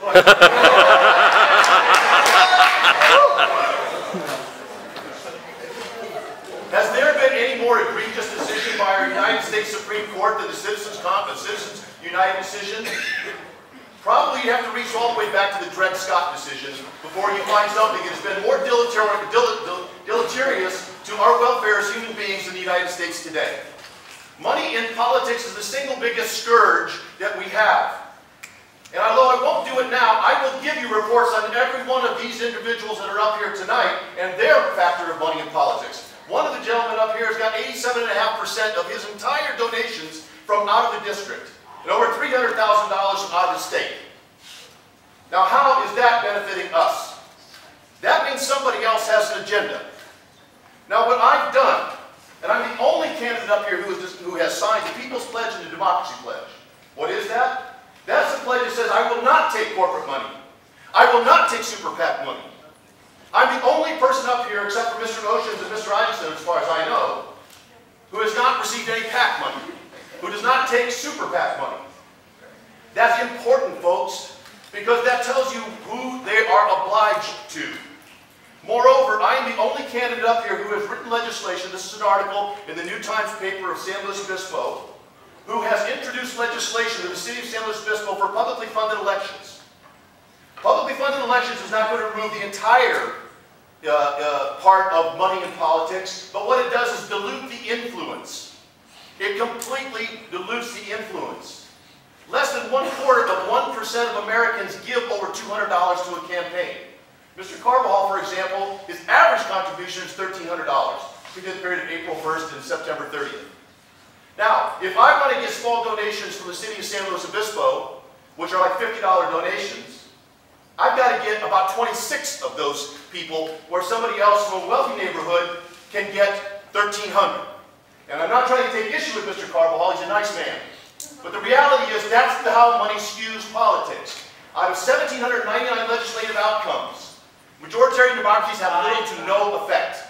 Has there been any more egregious decision by our United States Supreme Court than the Citizens United decision? Probably you have to reach all the way back to the Dred Scott decision before you find something that has been more deleterious to our welfare as human beings in the United States today. Money in politics is the single biggest scourge that we have. And although I won't do it now, I will give you reports on every one of these individuals that are up here tonight and their factor of money in politics. One of the gentlemen up here has got 87.5% of his entire donations from out of the district, and over $300,000 from out of the state. Now, how is that benefiting us? That means somebody else has an agenda. Now, what I've done, and I'm the only candidate up here who has signed the People's Pledge and the Democracy Pledge. What is that? That's the pledge that says, I will not take corporate money. I will not take super PAC money. I'm the only person up here, except for Mr. Oceans and Mr. Einstein, as far as I know, who has not received any PAC money, who does not take super PAC money. That's important, folks, because that tells you who they are obliged to. Moreover, I am the only candidate up here who has written legislation, this is an article in the New Times paper of San Luis Obispo, who has introduced legislation to the city of San Luis Obispo for publicly funded elections. Publicly funded elections is not going to remove the entire part of money in politics, but what it does is dilute the influence. It completely dilutes the influence. Less than 1/4 of 1% of Americans give over $200 to a campaign. Mr. Carbajal, for example, his average contribution is $1,300 between the period of April 1st and September 30th. Now, if I want to get small donations from the city of San Luis Obispo, which are like $50 donations, I've got to get about 26 of those people, where somebody else from a wealthy neighborhood can get $1,300. And I'm not trying to take issue with Mr. Carbajal, he's a nice man. But the reality is that's how money skews politics. Out of 1,799 legislative outcomes, majoritarian democracies have little to no effect.